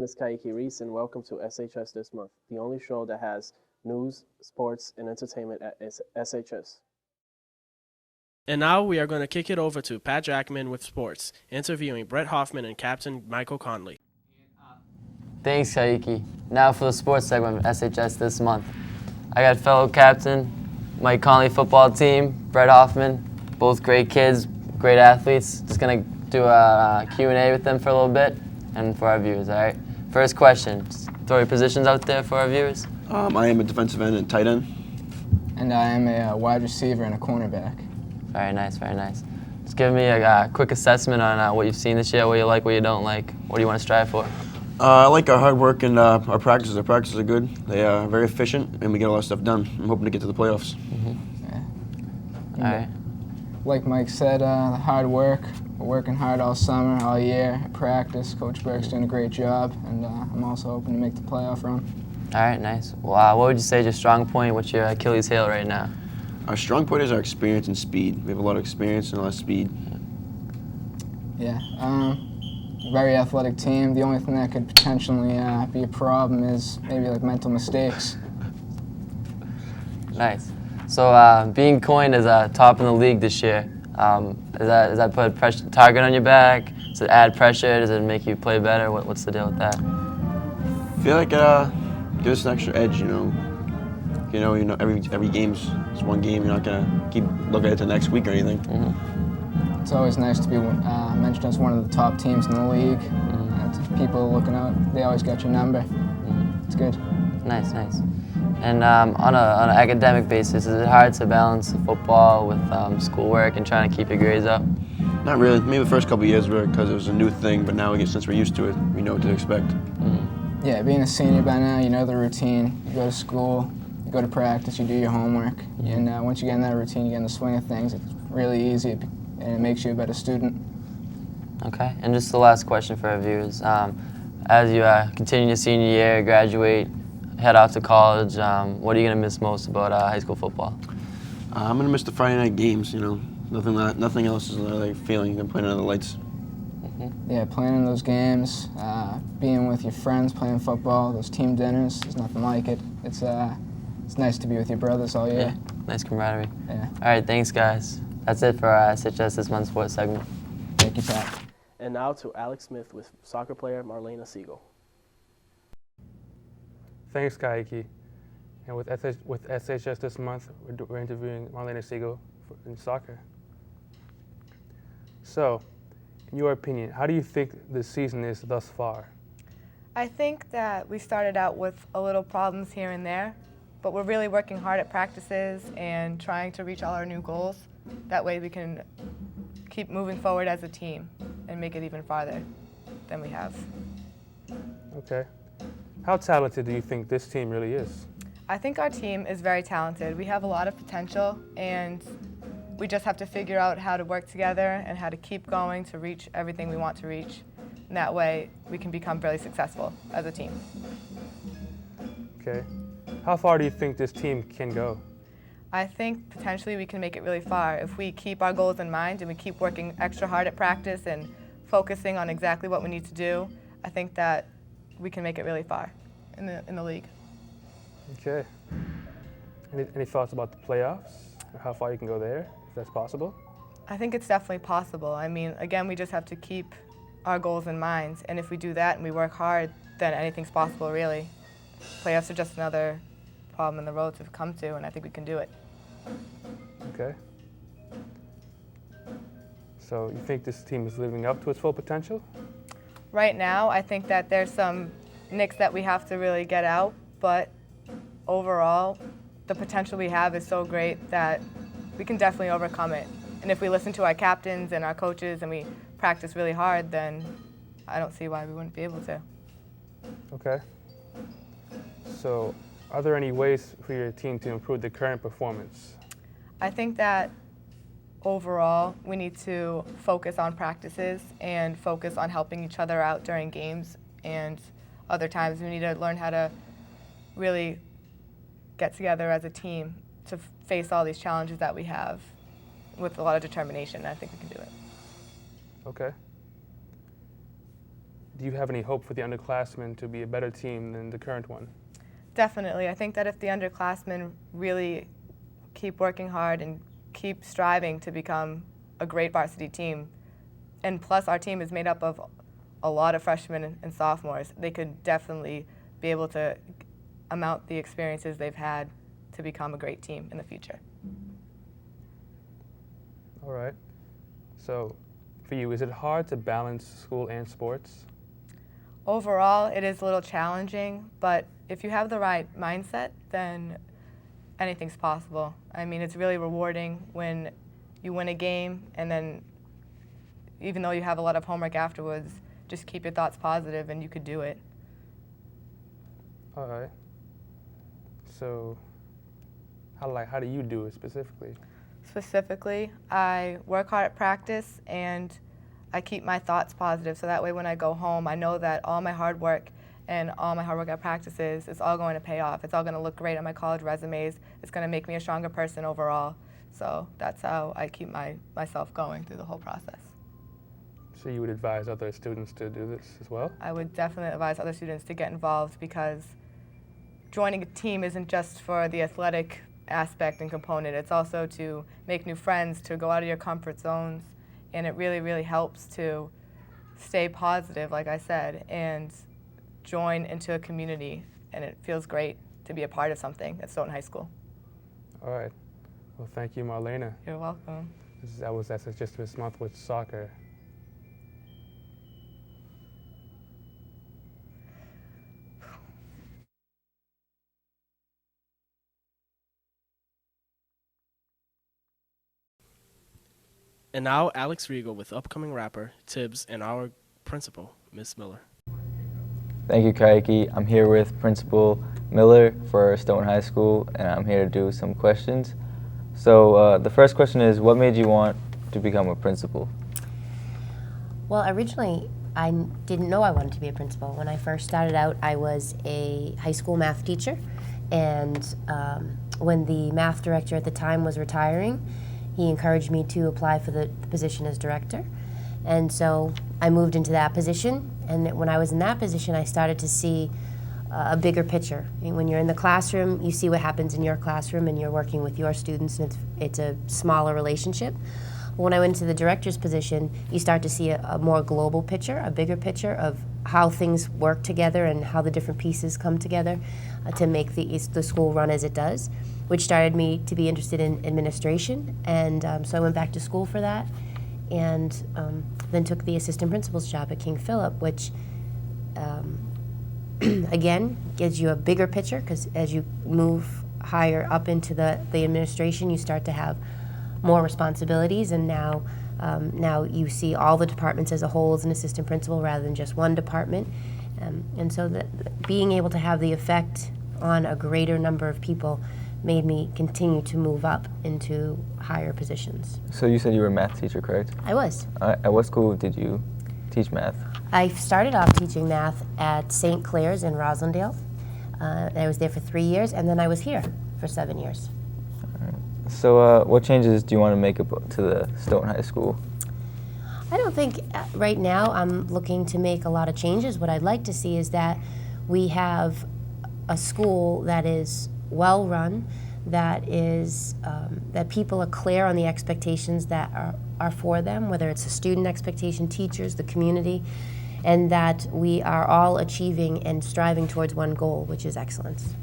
is Kaiki Reese, and welcome to SHS This Month, the only show that has news, sports, and entertainment at SHS. And now we are going to kick it over to Pat Jackman with sports, interviewing Brett Hoffman and Captain Michael Conley. Thanks, Kaiki. Now for the sports segment of SHS This Month. I got fellow captain, Mike Conley football team, Brett Hoffman, both great kids, great athletes. Just going to do a Q&A with them for a little bit and for our viewers, all right? First question, just throw your positions out there for our viewers. I am a defensive end and tight end. And I am a wide receiver and a cornerback. Very nice, very nice. Just give me a quick assessment on what you've seen this year, what you like, what you don't like. What do you want to strive for? I like our hard work and our practices. Our practices are good. They are very efficient, and we get a lot of stuff done. I'm hoping to get to the playoffs. All right. Like Mike said, the hard work. We're working hard all summer, all year at practice. Coach Burke's doing a great job, and I'm also hoping to make the playoff run. All right, nice. Well, what would you say is your strong point? What's your Achilles heel right now? Our strong point is our experience and speed. We have a lot of experience and a lot of speed. Yeah, very athletic team. The only thing that could potentially be a problem is maybe like mental mistakes. Nice. So being coined as a top in the league this year, does that put a target on your back? Does it add pressure? Does it make you play better? What's the deal with that? I feel like gives us an extra edge. Every game's it's one game. You're not gonna keep looking at it the next week or anything. Mm-hmm. It's always nice to be mentioned as one of the top teams in the league. People looking out, they always got your number. It's good. Nice, nice. And on an academic basis, is it hard to balance football with schoolwork and trying to keep your grades up? Not really. Maybe the first couple of years were because it was a new thing, but now since we're used to it, we know what to expect. Mm-hmm. Yeah, being a senior by now, you know the routine. You go to school, you go to practice, you do your homework, and once you get in that routine, you get in the swing of things. It's really easy, and it makes you a better student. Okay, and just the last question for our viewers. As you continue your senior year, graduate, head off to college, what are you going to miss most about high school football? I'm going to miss the Friday night games, Nothing else is another feeling than playing under the lights. Mm-hmm. Yeah, playing in those games, being with your friends, playing football, those team dinners, there's nothing like it. It's nice to be with your brothers all year. Yeah, nice camaraderie. Yeah. All right, thanks, guys. That's it for our SHS This Month sports segment. Thank you, Pat. And now to Alex Smith with soccer player Marlena Siegel. Thanks, Kaiki. And with SHS This Month, we're interviewing Marlena Siegel in soccer. So, in your opinion, how do you think this season is thus far? I think that we started out with a little problems here and there, but we're really working hard at practices and trying to reach all our new goals. That way we can keep moving forward as a team and make it even farther than we have. Okay. How talented do you think this team really is? I think our team is very talented. We have a lot of potential, and we just have to figure out how to work together and how to keep going to reach everything we want to reach. And that way we can become really successful as a team. Okay. How far do you think this team can go? I think potentially we can make it really far if we keep our goals in mind and we keep working extra hard at practice and focusing on exactly what we need to do. I think that we can make it really far in the league. Okay. Any thoughts about the playoffs? Or how far you can go there, if that's possible? I think it's definitely possible. I mean, again, we just have to keep our goals in mind, and if we do that and we work hard, then anything's possible, really. Playoffs are just another problem in the road to come to, and I think we can do it. Okay. So you think this team is living up to its full potential? Right now, I think that there's some nicks that we have to really get out, but overall, the potential we have is so great that we can definitely overcome it. And if we listen to our captains and our coaches and we practice really hard, then I don't see why we wouldn't be able to. Okay. So are there any ways for your team to improve the current performance? I think that overall, we need to focus on practices and focus on helping each other out during games, and other times we need to learn how to really get together as a team to face all these challenges that we have with a lot of determination. I think we can do it. Okay. do you have any hope for the underclassmen to be a better team than the current one? Definitely. I think that if the underclassmen really keep working hard and keep striving to become a great varsity team, and plus our team is made up of a lot of freshmen and sophomores, they could definitely be able to amount the experiences they've had to become a great team in the future. All right. So for you, is it hard to balance school and sports? Overall, it is a little challenging, but if you have the right mindset, then anything's possible. I mean, it's really rewarding when you win a game, and then even though you have a lot of homework afterwards, just keep your thoughts positive and you could do it. All right. So how do you do it specifically? Specifically, I work hard at practice and I keep my thoughts positive, so that way when I go home, I know that all my hard work and all my hard work at practices is all going to pay off. It's all going to look great on my college resumes. It's going to make me a stronger person overall. So that's how I keep myself going through the whole process. So you would advise other students to do this as well? I would definitely advise other students to get involved, because joining a team isn't just for the athletic aspect and component. It's also to make new friends, to go out of your comfort zones, and it really, really helps to stay positive, like I said, and join into a community, and it feels great to be a part of something at Stoughton High School. All right. Well, thank you, Marlena. You're welcome. That was SHS this month with soccer. And now Alex Riegel with upcoming rapper Tibbs and our principal, Miss Miller. Thank you, Kaiki. I'm here with Principal Miller for Stoughton High School, and I'm here to do some questions. So the first question is, what made you want to become a principal? Well, originally, I didn't know I wanted to be a principal. When I first started out, I was a high school math teacher, and when the math director at the time was retiring, he encouraged me to apply for the position as director. And so I moved into that position, and when I was in that position, I started to see a bigger picture. I mean, when you're in the classroom, you see what happens in your classroom, and you're working with your students, and it's a smaller relationship. When I went to the director's position, you start to see a more global picture, a bigger picture of how things work together and how the different pieces come together to make the school run as it does, which started me to be interested in administration. And so I went back to school for that, and then took the assistant principal's job at King Philip, which again gives you a bigger picture, because as you move higher up into the administration, you start to have more responsibilities, and now you see all the departments as a whole as an assistant principal rather than just one department. And so being able to have the effect on a greater number of people made me continue to move up into higher positions. So you said you were a math teacher, correct? I was. At what school did you teach math? I started off teaching math at St. Clair's in Roslindale. I was there for 3 years, and then I was here for 7 years. So what changes do you want to make to the Stoughton High School? I don't think right now I'm looking to make a lot of changes. What I'd like to see is that we have a school that is well run, that is that people are clear on the expectations that are for them, whether it's a student expectation, teachers, the community, and that we are all achieving and striving towards one goal, which is excellence.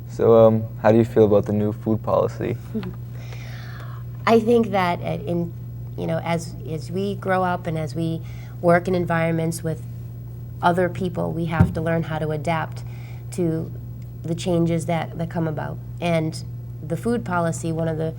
So how do you feel about the new food policy? I think that as we grow up and as we work in environments with other people, we have to learn how to adapt to the changes that come about. And the food policy, one of the